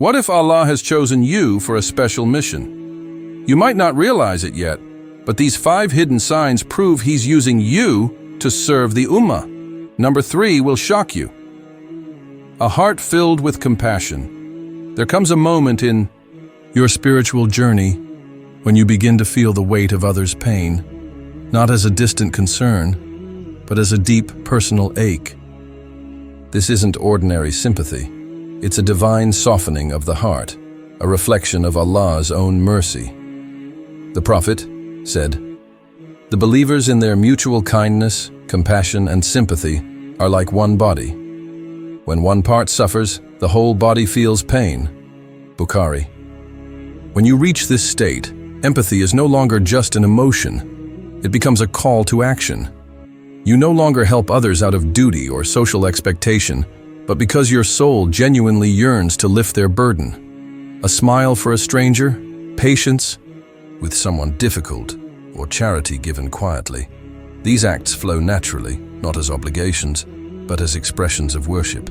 What if Allah has chosen you for a special mission? You might not realize it yet, but these 5 hidden signs prove He's using you to serve the Ummah. Number 3 will shock you. A heart filled with compassion. There comes a moment in your spiritual journey when you begin to feel the weight of others' pain, not as a distant concern, but as a deep personal ache. This isn't ordinary sympathy. It's a divine softening of the heart, a reflection of Allah's own mercy. The Prophet said, "The believers in their mutual kindness, compassion, and sympathy are like one body. When one part suffers, the whole body feels pain." Bukhari. When you reach this state, empathy is no longer just an emotion. It becomes a call to action. You no longer help others out of duty or social expectation, but because your soul genuinely yearns to lift their burden. A smile for a stranger, patience with someone difficult, or charity given quietly. These acts flow naturally, not as obligations, but as expressions of worship.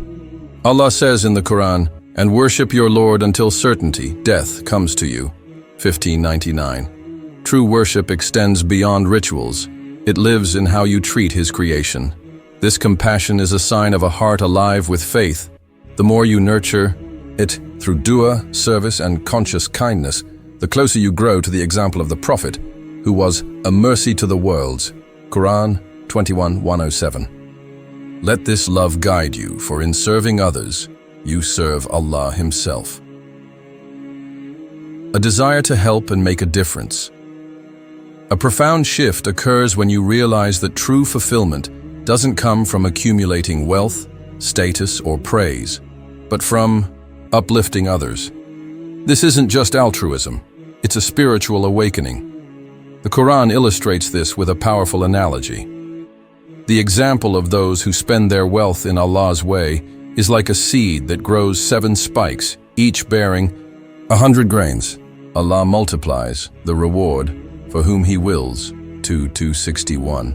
Allah says in the Quran, "And worship your Lord until certainty, death, comes to you." 1599. True worship extends beyond rituals. It lives in how you treat His creation. This compassion is a sign of a heart alive with faith. The more you nurture it through dua, service, and conscious kindness, the closer you grow to the example of the Prophet, who was a mercy to the worlds. Quran 21:107. Let this love guide you, for in serving others, you serve Allah Himself. A desire to help and make a difference. A profound shift occurs when you realize that true fulfillment doesn't come from accumulating wealth, status, or praise, but from uplifting others. This isn't just altruism, it's a spiritual awakening. The Quran illustrates this with a powerful analogy. The example of those who spend their wealth in Allah's way is like a seed that grows 7 spikes, each bearing 100 grains. Allah multiplies the reward for whom He wills. 2:261.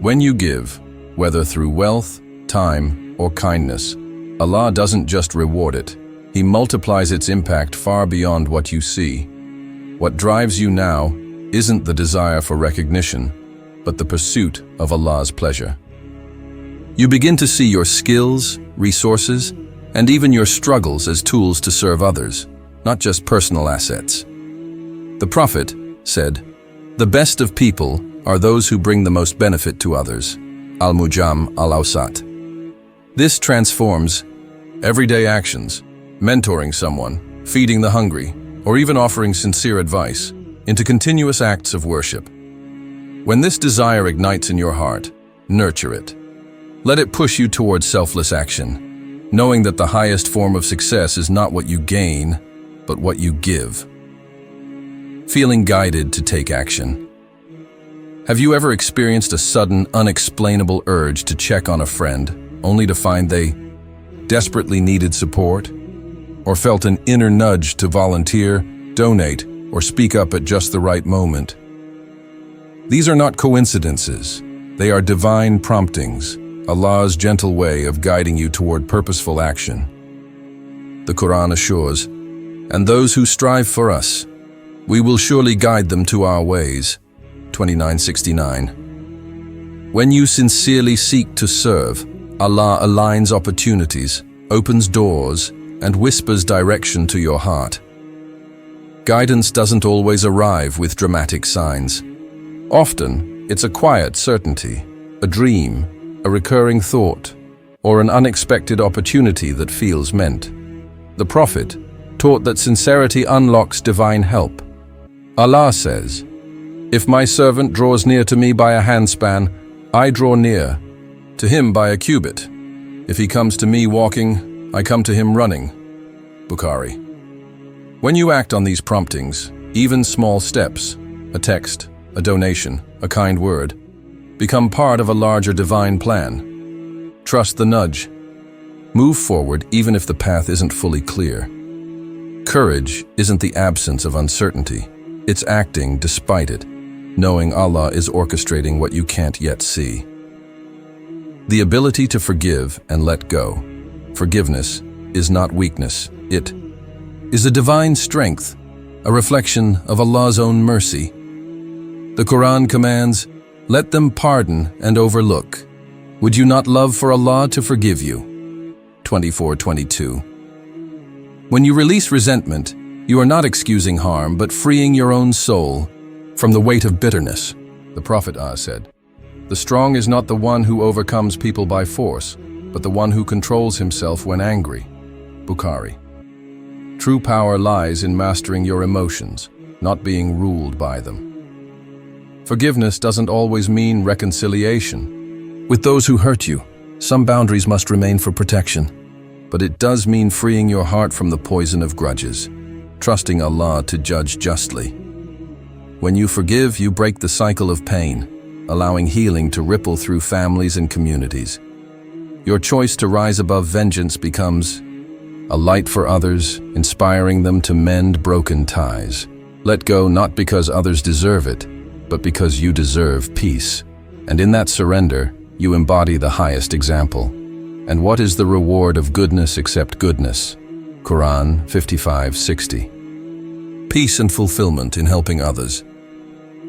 When you give, whether through wealth, time, or kindness, Allah doesn't just reward it, He multiplies its impact far beyond what you see. What drives you now isn't the desire for recognition, but the pursuit of Allah's pleasure. You begin to see your skills, resources, and even your struggles as tools to serve others, not just personal assets. The Prophet said, "The best of people are those who bring the most benefit to others." Al-Mujam al-Awsat. This transforms everyday actions, mentoring someone, feeding the hungry, or even offering sincere advice, into continuous acts of worship. When this desire ignites in your heart, nurture it. Let it push you towards selfless action, knowing that the highest form of success is not what you gain, but what you give. Feeling guided to take action. Have you ever experienced a sudden, unexplainable urge to check on a friend, only to find they desperately needed support? Or felt an inner nudge to volunteer, donate, or speak up at just the right moment? These are not coincidences. They are divine promptings, Allah's gentle way of guiding you toward purposeful action. The Quran assures, "And those who strive for us, we will surely guide them to our ways." 29:69. When you sincerely seek to serve, Allah aligns opportunities, opens doors, and whispers direction to your heart. Guidance doesn't always arrive with dramatic signs. Often, it's a quiet certainty, a dream, a recurring thought, or an unexpected opportunity that feels meant. The Prophet taught that sincerity unlocks divine help. Allah says, "If my servant draws near to me by a handspan, I draw near to him by a cubit. If he comes to me walking, I come to him running." Bukhari. When you act on these promptings, even small steps, a text, a donation, a kind word, become part of a larger divine plan. Trust the nudge. Move forward even if the path isn't fully clear. Courage isn't the absence of uncertainty. It's acting despite it, knowing Allah is orchestrating what you can't yet see. The ability to forgive and let go. Forgiveness is not weakness, It is a divine strength, a reflection of Allah's own mercy. The Quran commands, "Let them pardon and overlook. Would you not love for Allah to forgive you?" 24:22. When you release resentment, you are not excusing harm, but freeing your own soul from the weight of bitterness. The Prophet said, "The strong is not the one who overcomes people by force, but the one who controls himself when angry." Bukhari. True power lies in mastering your emotions, not being ruled by them. Forgiveness doesn't always mean reconciliation. With those who hurt you, some boundaries must remain for protection, but it does mean freeing your heart from the poison of grudges, trusting Allah to judge justly. When you forgive, you break the cycle of pain, allowing healing to ripple through families and communities. Your choice to rise above vengeance becomes a light for others, inspiring them to mend broken ties. Let go not because others deserve it, but because you deserve peace. And in that surrender, you embody the highest example. And what is the reward of goodness except goodness? Quran 55:60. Peace and fulfillment in helping others.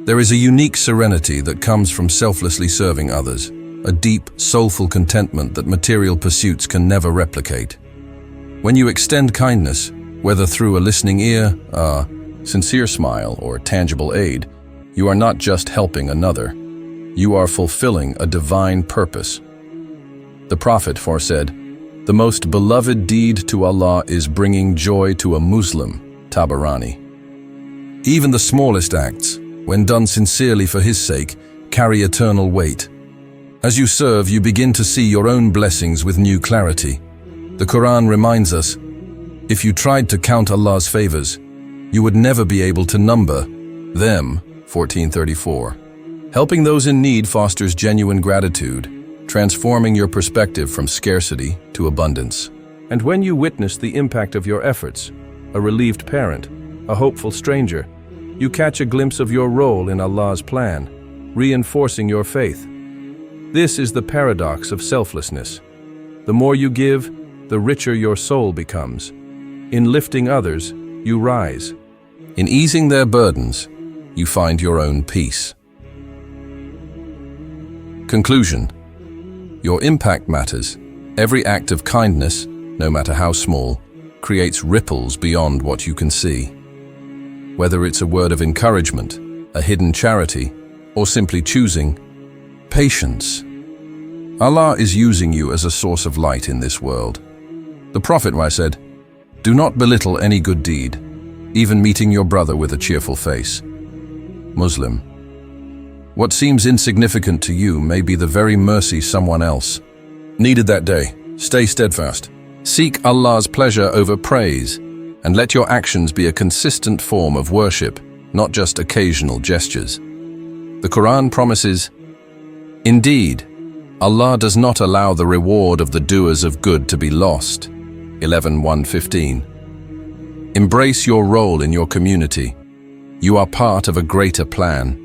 There is a unique serenity that comes from selflessly serving others, a deep, soulful contentment that material pursuits can never replicate. When you extend kindness, whether through a listening ear, a sincere smile, or tangible aid, you are not just helping another. You are fulfilling a divine purpose. The Prophet foresaid, "The most beloved deed to Allah is bringing joy to a Muslim." Tabarani. Even the smallest acts, when done sincerely for His sake, carry eternal weight. As you serve, you begin to see your own blessings with new clarity. The Quran reminds us, if you tried to count Allah's favors, you would never be able to number them. 1434. Helping those in need fosters genuine gratitude, transforming your perspective from scarcity to abundance. And when you witness the impact of your efforts, a relieved parent, a hopeful stranger, you catch a glimpse of your role in Allah's plan, reinforcing your faith. This is the paradox of selflessness. The more you give, the richer your soul becomes. In lifting others, you rise. In easing their burdens, you find your own peace. Conclusion. Your impact matters. Every act of kindness, no matter how small, creates ripples beyond what you can see. Whether it's a word of encouragement, a hidden charity, or simply choosing patience, Allah is using you as a source of light in this world. The Prophet said, "Do not belittle any good deed, even meeting your brother with a cheerful face." Muslim. What seems insignificant to you may be the very mercy someone else needed that day. Stay steadfast. Seek Allah's pleasure over praise, and let your actions be a consistent form of worship, not just occasional gestures. The Quran promises, "Indeed, Allah does not allow the reward of the doers of good to be lost." 11:115. Embrace your role in your community. You are part of a greater plan.